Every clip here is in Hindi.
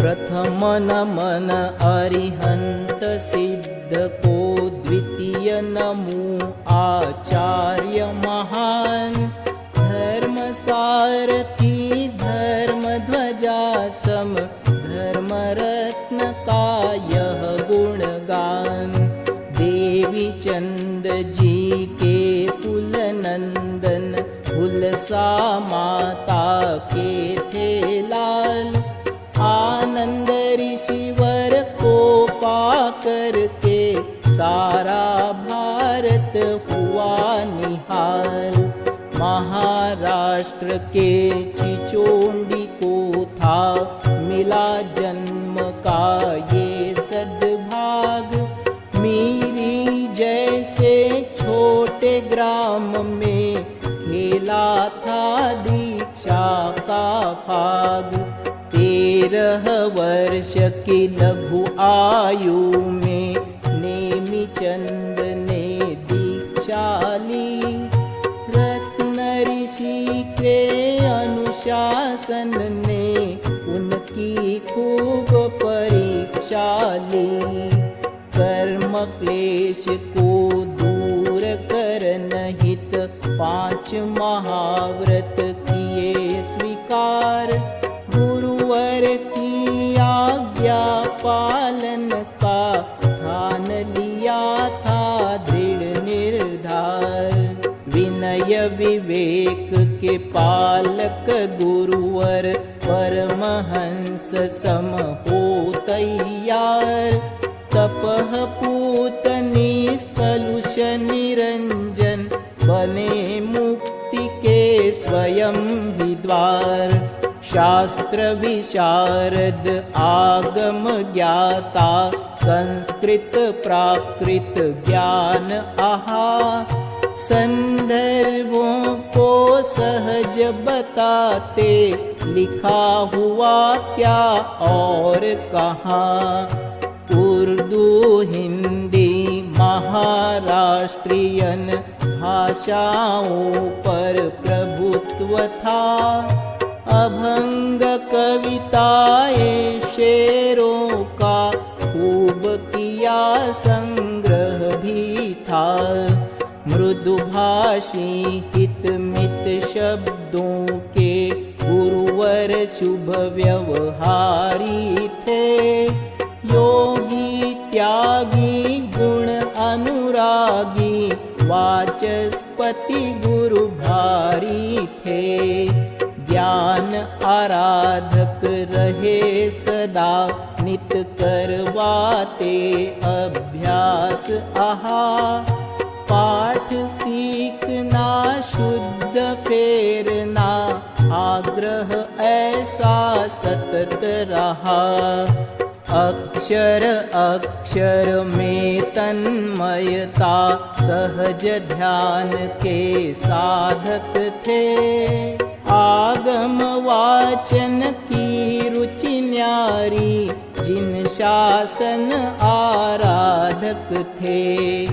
प्रथम नमन अरिहंत सिद्ध को, द्वितीय नमो आचार्य महान। धर्म सारथी धर्म ध्वजा सम, धर्म रत्न का यह गुणगान। देवी चंद जी के कुल नंदन, हुलसा माता के थे लाल। आनंद ऋषिवर को पाकर के, सारा भारत हुआ निहाल। महाराष्ट्र के चिचोंडी को था, मिला जन्म का ये सद्भाग। मेरी जैसे छोटे ग्राम में, खेला था दीक्षा का भाग। 13 वर्ष की लघु आयु में, नेमि चंद ने दीक्षा ली। रत्न ऋषि के अनुशासन ने, उनकी खूब परीक्षा ली। कर्म क्लेश को दूर करन हित, 5 महाव्रत किए स्वीकार। गुरुवर की आज्ञा पालन का, ठान लिया था दृढ़ निर्धार। विनय विवेक के पालक गुरुवर, परमहंस सम हो तैयार। तपः पूत निष्कलुष निरंजन, बने मुक्ति के स्वयं ही द्वार। शास्त्र विशारद आगम ज्ञाता, संस्कृत प्राकृत ज्ञान आहा। संदर्भों को सहज बताते, लिखा हुआ क्या और कहाँ। उर्दू हिंदी महाराष्ट्रियन भाषाओं पर प्रभुत्व था। अभंग कविताएं शेरों का, खूब किया संग्रह भी था। मृदुभाषी हितमित शब्दों के, गुरुवर शुभ व्यवहारी थे। योगी त्यागी गुण अनुरागी, वाचस्पति गुरु भारी थे। ज्ञान आराधक रहे सदा, नित करवाते अभ्यास आहा। पाठ सीखना शुद्ध फेरना, आग्रह ऐसा सतत रहा। अक्षर अक्षर में तन्मयता, सहज ध्यान के साधक थे। आगम वाचन की रुचि न्यारी, जिन शासन आराधक थे।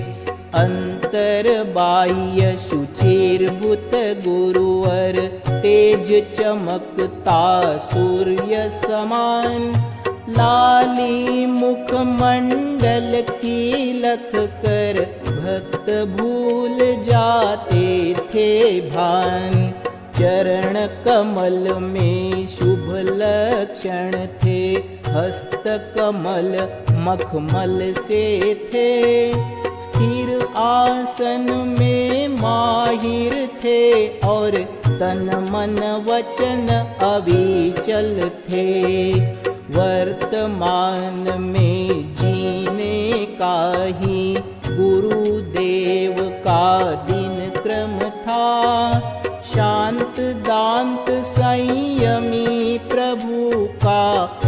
अंतर बाह्य शुचिर्भूत गुरुवर, तेज चमकता सूर्य समान। लाली मुख मंडल की लख कर, भक्त भूल जाते थे भान। चरण कमल में शुभ लक्षण थे, हस्त कमल मखमल से थे। स्थिर आसन में माहिर थे, और तन मन वचन अविचल थे। वर्तमान में जीने का ही, गुरुदेव का दिन क्रम था। शांत दांत संयमी प्रभु का,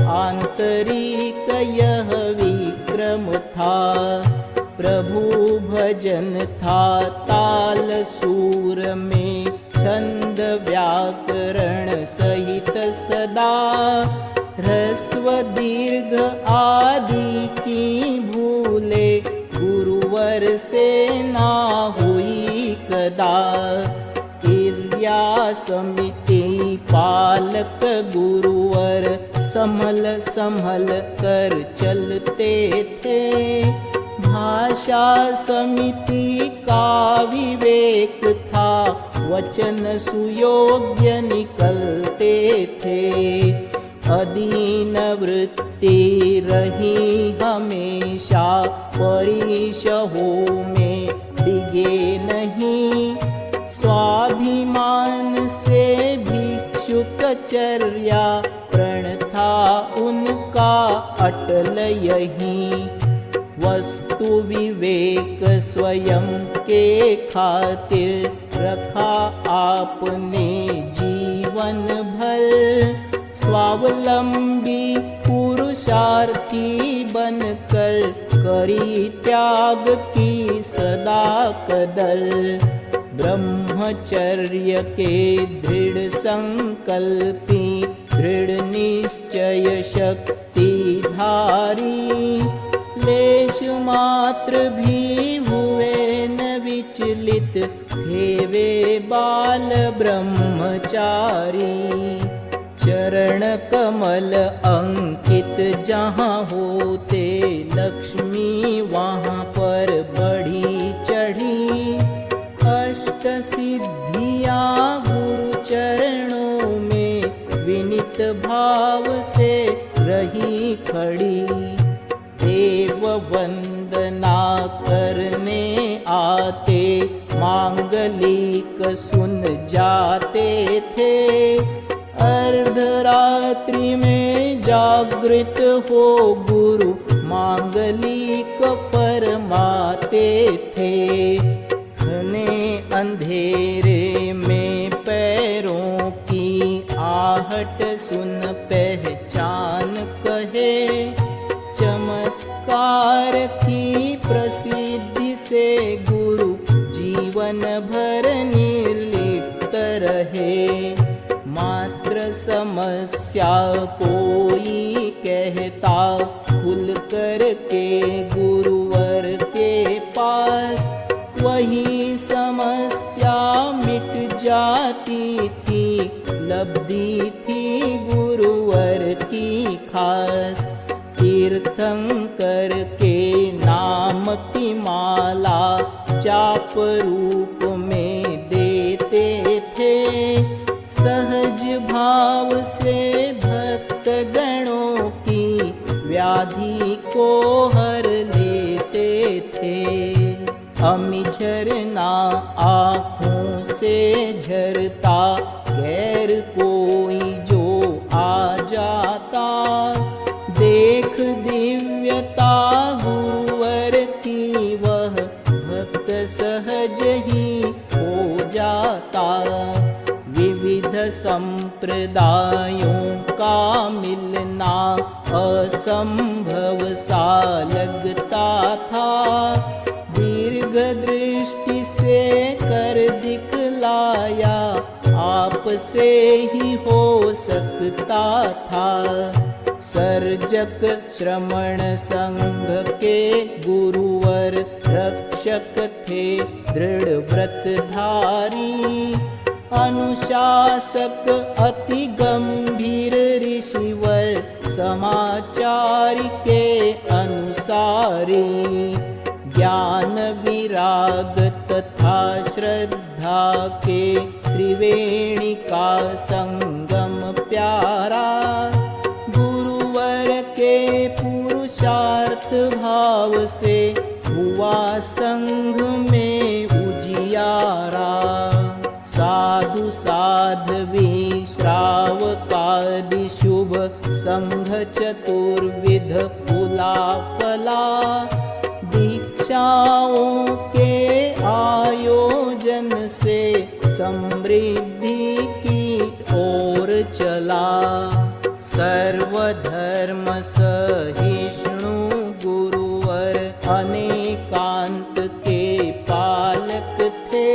आंतरिक यह विक्रम था। प्रभु भजन था ताल सूर में, छंद व्याकरण सहित सदा। ह्रस्व दीर्घ आदि की भूले, गुरुवर से ना हुई कदा। क्रिया समिति पालक गुरुवर, संभल संभल कर चलते थे। भाषा समिति का विवेक था, वचन सुयोग्य निकलते थे। अधीन वृत्ति रही हमेशा, परिशहो में डिगे नहीं। स्वाभिमान से भिक्षुकचर्या, प्रण था उनका अटल यही। वस्तु विवेक स्वयं के खातिर रखा आपने जीवन भर। स्वावलंबी पुरुषार्थी बनकर करी त्याग की सदा कदर। ब्रह्मचर्य के दृढ़ संकल्पी, दृढ़ निश्चय शक्ति धारी। लेश मात्र भी हुए न विचलित, थे वे बाल ब्रह्मचारी। चरण कमल अंकित जहाँ होते, लक्ष्मी वहाँ पर बढ़ी चढ़ी। अष्ट सिद्धियाँ गुरु चरणों में, विनित भाव से रही खड़ी। देव वंदना करने आते, मांगलिक सुन जाते थे। अर्धरात्रि में जागृत हो गुरु, मांगलिक फरमाते थे। घने अंधेरे में पैरों की आहट सुन पहचान कहे। चमत्कार की प्रसिद्धि से गुरु जीवन भर निर्लिप्त रहे। मात्र समस्या कोई कहता, खुल कर के गुरुवर के पास। वही समस्या मिट जाती थी, लब्धि थी गुरुवर की खास। तीर्थंकर के नाम की माला चाप रूप में देते थे। सहज भाव से भक्त गणों की व्याधि को हर लेते थे। अमी झरना आँखों से झरता, गैर कोई जो आ जाता। देख दिव्यता गुरुवर की, वह भक्त सहज ही हो जाता। विविध संप्रदायों का मिलना असंभव सा लगता था। दीर्घ दृष्टि से कर दिखलाया, आप से ही हो सकता था। सर्जक श्रमण संघ के गुरुवर, रक्षक थे दृढ़ व्रतधारी। अनुशासक अति गंभीर ऋषिवर, समाचार के अनुसारी। ज्ञान विराग तथा श्रद्धा के त्रिवेणी का संगम प्यारा। गुरुवर के पुरुषार्थ भाव से हुआ संघ में उजियारा। साधु साध्वी श्रावकादि शुभ संघ चतुर्विध फूला फला। दीक्षाओं के आयोजन से समृद्धि की ओर चला। सर्वधर्म सहिष्णु गुरुवर अनेकांत के पालक थे।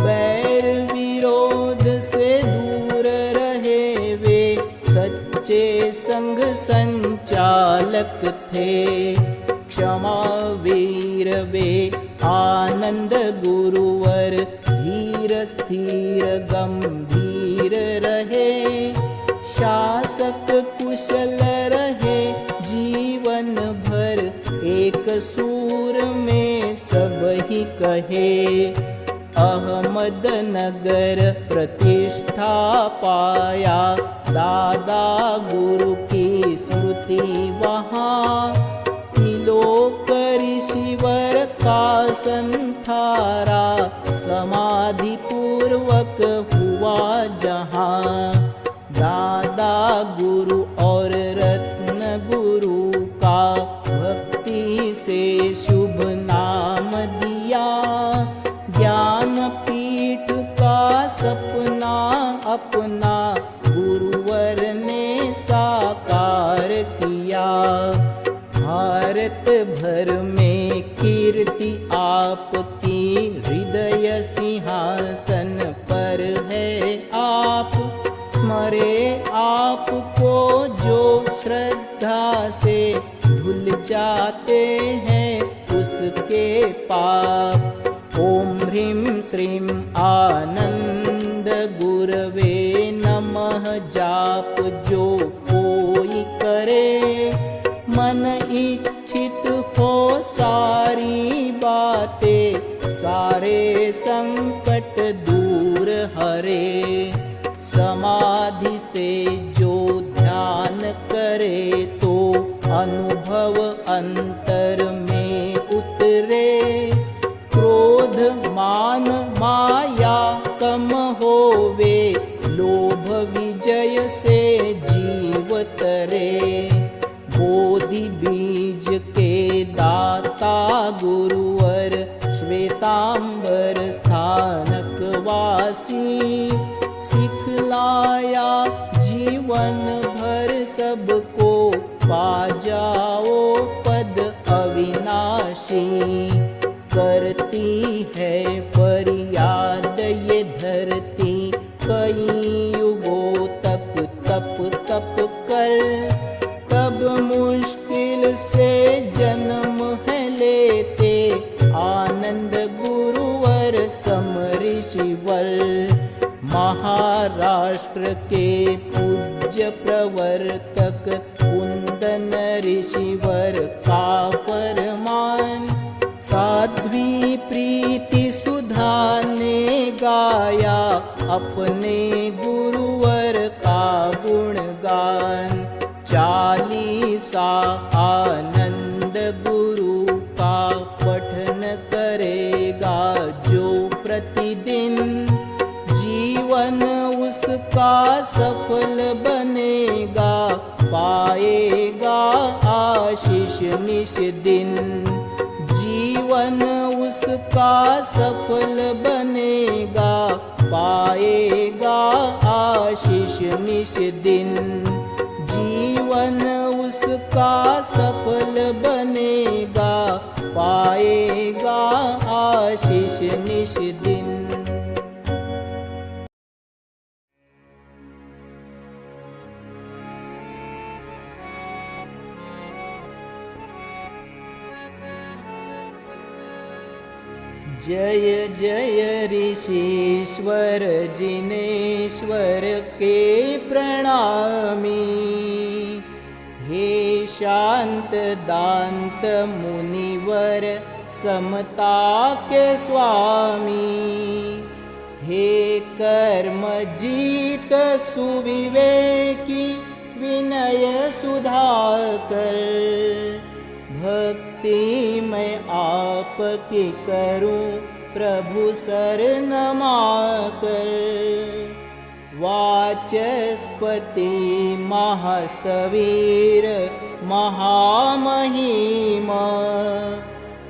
वैर विरोध से दूर रहे वे, सच्चे संग संचालक थे। क्षमा वीर वे आनंद गुरुवर, धीर स्थिर गंभीर रहे। शासक रहे। अहमदनगर प्रतिष्ठा पाया, दादा गुरु की स्मृति वहाँ। त्रिलोक ऋषिवर का संथारा, समाधि पूर्वक हुआ जहाँ। दादा गुरु और रत्न गुरु का भक्ति से शुभ नाम दिया। ज्ञान पीठ का सपना अपना गुरुवर ने साकार किया। भारत भर में कीर्ति आपकी, हृदय सिंहासन पर है आप। स्मरे आपको जो श्रद्धा से, धुल जाते हैं उसके पाप। ओम ह्रीं श्रीं आनंद गुरवे नमः जाप जो कोई करे। मन इच्छित हो सारी बातें, सारे संकट दूर हरे। समाधि से जो ध्यान करे, तो अनुभव अंतर में उतरे। क्रोध मान माया कम होवे, लोभ विजय से जीव तरे। बोधि बीज के दाता गुरुवर, श्वेतांबर स्थानक वासी। सिखलाया जीवन भर सबको, पा जाओ पद अविनाशी। करती है फरियाद ये धरती, कई युगों तक तप तप कर। तब मुश्किल से जन्म है लेते, आनंद गुरुवर समऋषिवर। महाराष्ट्र के पूज्य प्रवर्तक कुंदन ऋषिवर का फरमान। साध्वी प्रीति सुधा ने गाया, अपने गुरुवर का गुणगान। चालीसा आनंद गुरु का पठन करेगा जो प्रतिदिन, जीवन उसका सफल बनेगा, पाएगा आशीष निश दिन। जीवन उसका सफल बनेगा, पाएगा आशीष निश दिन। जीवन उसका सफल बनेगा, पाएगा आशीष निश दिन। जय जय ऋषीश्वर जिनेश्वर के प्रणामी। हे शांत दांत मुनिवर समता के स्वामी। हे कर्म जीत सुविवेकी विनय सुधाकर। भक्ति मैं आपकी करूं प्रभु शरणमाकर। वाचस्पति महास्तवीर महामहिमा।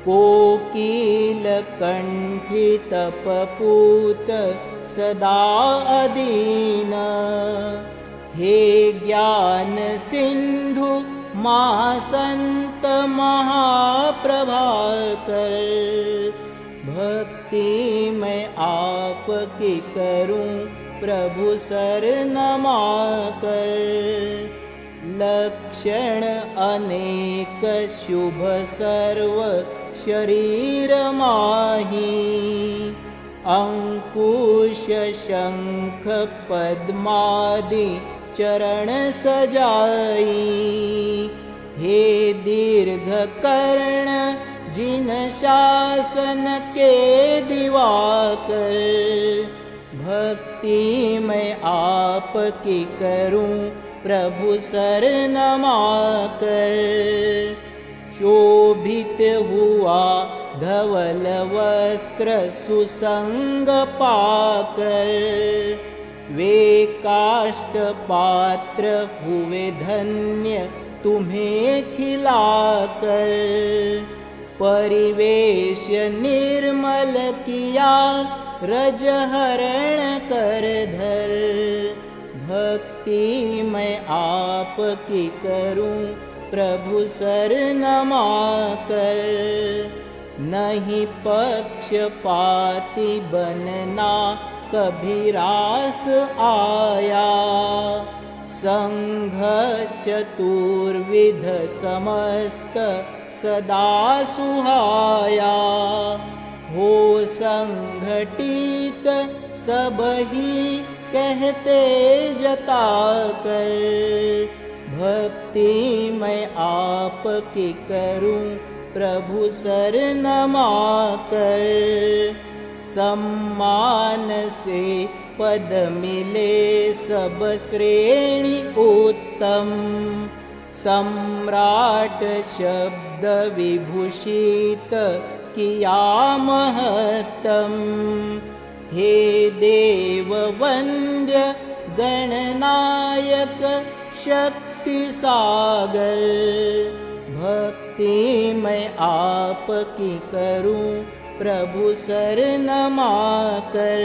कोकिल कंठी तपपूत सदा अदीन। हे ज्ञान सिंधु महासंत महाप्रभाकर। भक्ति मैं आपकी करूं प्रभु शरणमाकर। लक्षण अनेक शुभ सर्व शरीर माही। अंकुश शंख पद्मादि चरण सजाई। हे दीर्घ कर्ण जिन शासन के दिवाकर, भक्ति मैं आपकी करूं प्रभु सर नमाकर। शोभित हुआ धवल वस्त्र सुसंग पाकर, वे काष्ठ पात्र हुए धन्य तुम्हें खिलाकर। परिवेश निर्मल किया रज हरण कर धर, भक्ति मैं आपकी करूं प्रभु सर नमाकर। नहीं पक्षपाती बनना कभी रास आया, संघ चतुर्विध समस्त सदा सुहाया। हो संघटित सब ही कहते जताकर, भक्ति मैं आपकी करूं प्रभु सर नमाकर। सम्मान से पद मिले सब श्रेणी उत्तम, सम्राट शब्द विभूषित किया महत्तम। हे देव वंद्य गणनायक शक्ति सागर, भक्ति मैं आपकी करूं प्रभु सर नमाकर।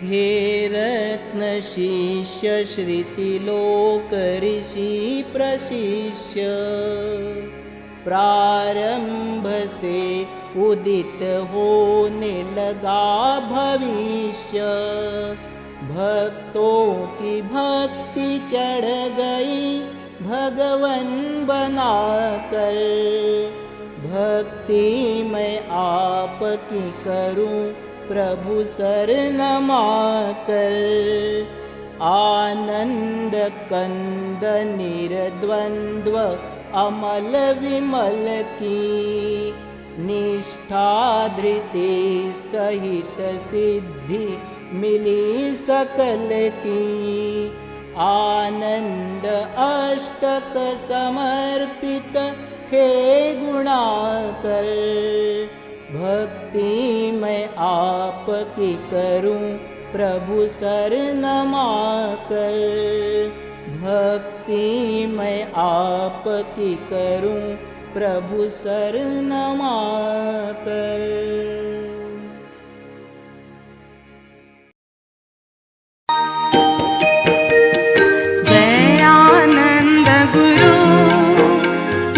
हे रत्न शिष्य श्रुतिलोक ऋषि प्रशिष्य, प्रारंभ से उदित होने लगा भविष्य। भक्तों की भक्ति चढ़ गई भगवन बनाकर, भक्ति मैं आपकी करूं प्रभु सर नमाकर। आनंद कंद निर्द्वंद्व अमल विमल की, निष्ठा धृति सहित सिद्धि मिली सकल की। आनंद अष्टक समर्पित हे गुणाकर, भक्ति मैं आपकी करूं प्रभु सर नमाकर। भक्ति मैं आपकी करूं प्रभु सर नमाकर। जय आनंद गुरु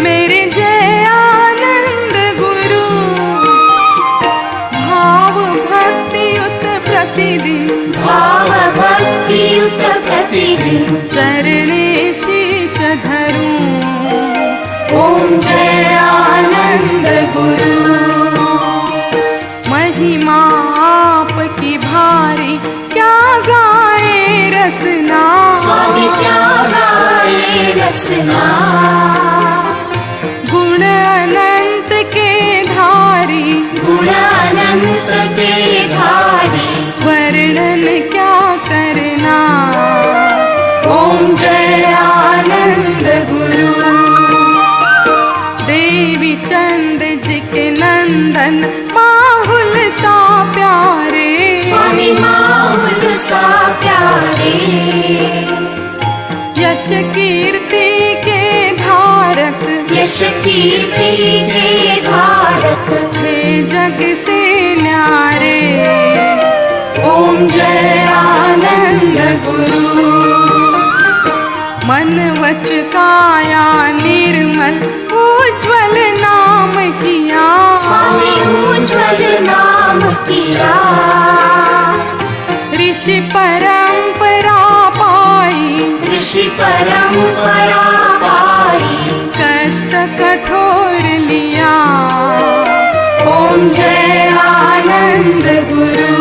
मेरे, जय आनंद गुरु। भाव भक्तियुत प्रतिदिन, भाव भक्तियुत प्रतिदिन, चरणे शीश धरूं। ओम जय आनंद गुरु। महिमा आपकी भारी, क्या गाए रसना। स्वामी क्या गाए रसना। गुण अनंत के धारी, गुण अनंत के धारी, वर्णन क्या करना। ओम जय आनंद गुरु। देवी चंद जी के नंदन, माहुल सा प्यारे। स्वामी माहुल सा प्यारे। यश कीर्ति के धारक, यश कीर्ति के धारक, हे जग से न्यारे। ओम जय आनंद गुरु। मन वच काया निर्मल, उज्ज्वल नाम किया। स्वामी उज्ज्वल नाम किया। ऋषि परंपरा पाई, ऋषि परंपरा पाई, कष्ट कठोर लिया। ओम जय आनंद गुरु।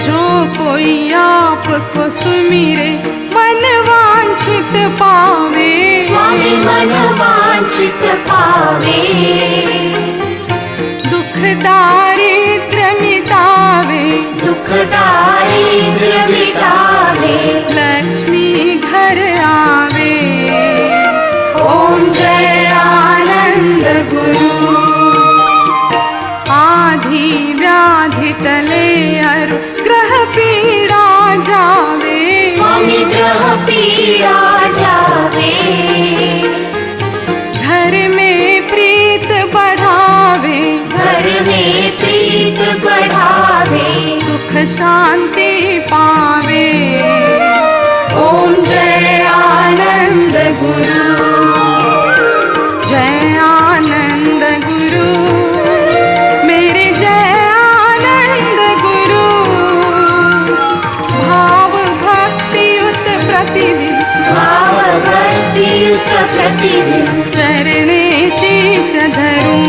जो कोई आपको सुमिरे, मन वांछित पावे। स्वामी मन वांछित चित पावे। दुख दारिद्र्य मिटावे, दुख दारिद्र्य मिटावे, लक्ष्मी घर आवे। ओम जय आनंद गुरु। आधी व्याधि टले अरु ग्रह पीड़ा जावे, स्वामी ग्रह पीड़ा जावे। घर में प्रीत बढ़ावे, घर में प्रीत बढ़ावे, सुख शांति पावे। ओम जय आनंद गुरु। जय आनंद गुरु, मेरे जय आनंद गुरु। भाव भक्ति युत प्रतिदिन, भाव भक्ति युत प्रतिदिन, चरणे शीश धरूं।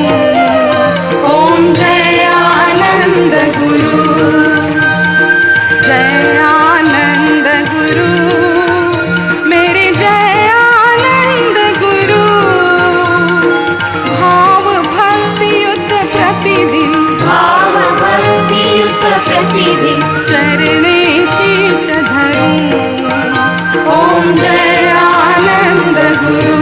ओम जय आनंद गुरु। जय आनंद गुरु, मेरे जय आनंद गुरु। भाव भक्ति युत प्रतिदिन, भाव भक्ति युत प्रतिदिन, चरणे शीश धरूं। ओम जय आनंद गुरु।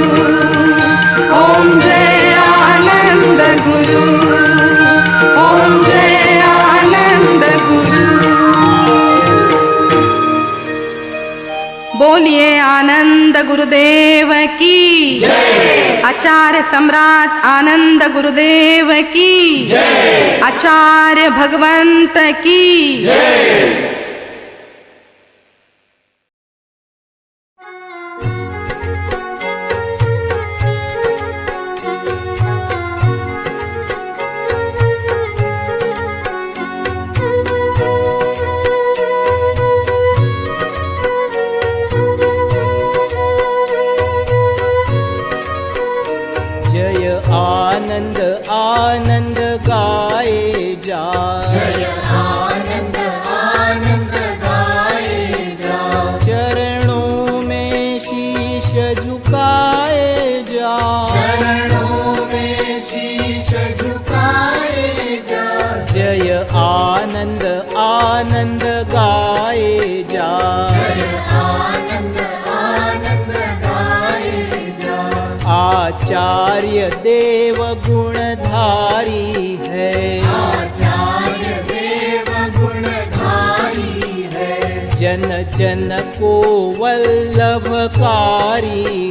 ओम जय आनंद गुरु। ओम जय आनंद गुरु। बोलिए आनंद गुरुदेव की जय। आचार्य सम्राट आनंद गुरुदेव की जय। आचार्य भगवंत की जय। जय आनंद आनंद गाए जा, जय आनंद आनंद गाए जा। चरणों में शीश झुकाए जा, चरणों में शीश झुकाए जा। जय आनंद आनंद गाए जा। जय आनंद आनंद गाए जा। आचार्य देव गुणधारी है, आचार्य देव गुणधारी है। जन जन को वल्लभकारी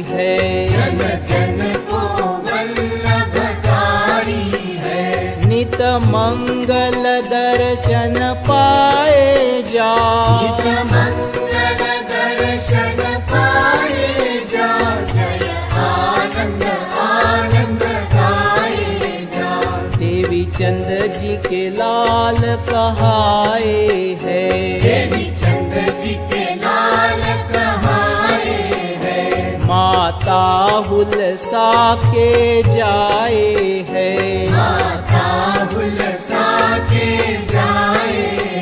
है। जन जन को वल्लभकारी है। नित मंगल दर्शन पाए जा, नित मंगल दर्शन पाए जा। जय आनंद आनंद गाए जा। देवी चंद जी के लाल कहाए है, देवी चंद जी के लाल कहाए है। माता हुलसा के जाए है। माता हुलसा के जाए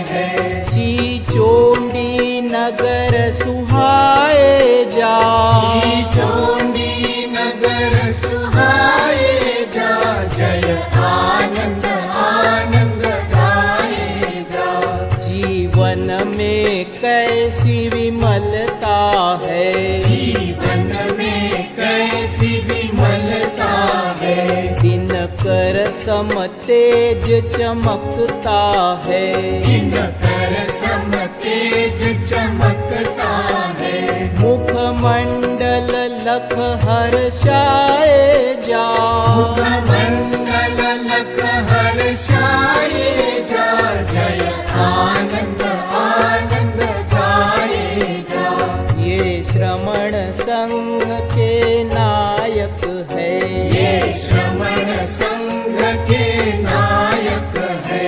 है। चीचोंडी नगर सुहाए जा, चोंडी नगर सुहाए जा। जय आनंद आनंद गाए जा। जीवन में कैसी विमलता है, जीवन में कैसी विमलता है। दिन कर सम तेज चमकता है। दिनकर सम तेज चमकता है। मुखमंडल लख हर्षाए जा, मुखमंडल लख हर्षाए जा। जय आनंद आनंद गाए जा। ये श्रमण संघ के नायक है, ये श्रमण संघ के नायक है।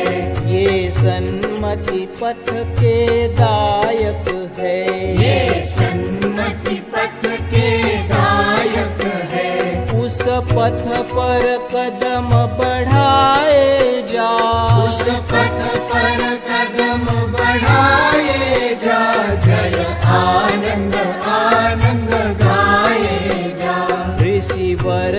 ये सन्मति पथ के दायक है। ये सन्मति पथ के दायक है। उस पथ पर कदम बढ़ाए जा, उस पथ पर कदम बढ़ाए जा। जय आनंद आनंद गाए जा। ऋषिवर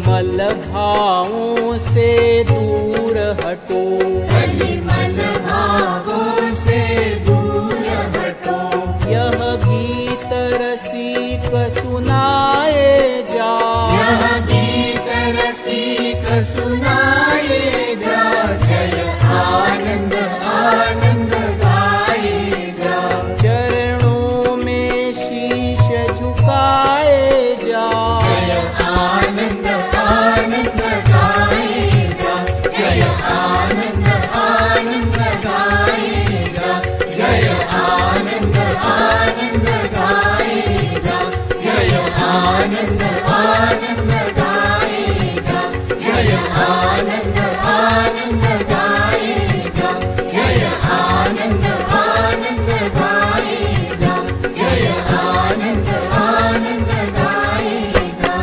कलिमल भावों से दूर हटो, कलिमल भावों से दूर हटो। यह गीत रसिक सुनाए जा, यह गीत रसिक सुनाए जा। जय आनंद आनंद गाए जा। चरणों में शीश झुकाए जा। जय आनंद आनंद गाए जा। जय आनंद आनंद गाए जा। जय आनंद आनंद गाए जा। जय आनंद आनंद गाए जा। जय आनंद आनंद गाए जा। जय आनंद आनंद गाए जा। जय आनंद आनंद गाए जा।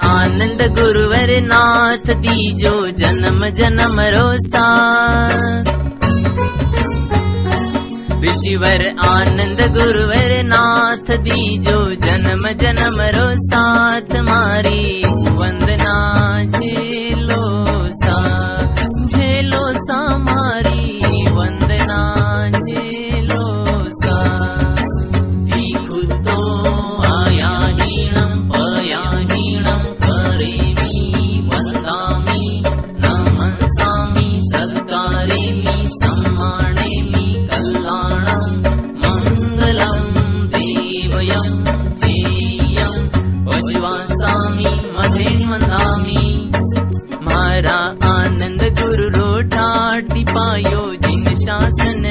आनंद गुरुवर नाथ दीजो जन्म जन्म रो साथ। ऋषिवर आनंद गुरुवर नाथ दीजो जन्म जन्म रो साथ। मारी वंदना झेलो सा मारी वंदना झेलो सा। दिखु तो आया हीणम पया हीणम करेमि वंदामि नमसामि सत्कारेमि सम्मानेमि कल्याणं मंगलं देवयं चेयं वज्वासामि मधेन्वन्दामि। मारा आनंद गुरु रोठाट दिपायो जिन शासन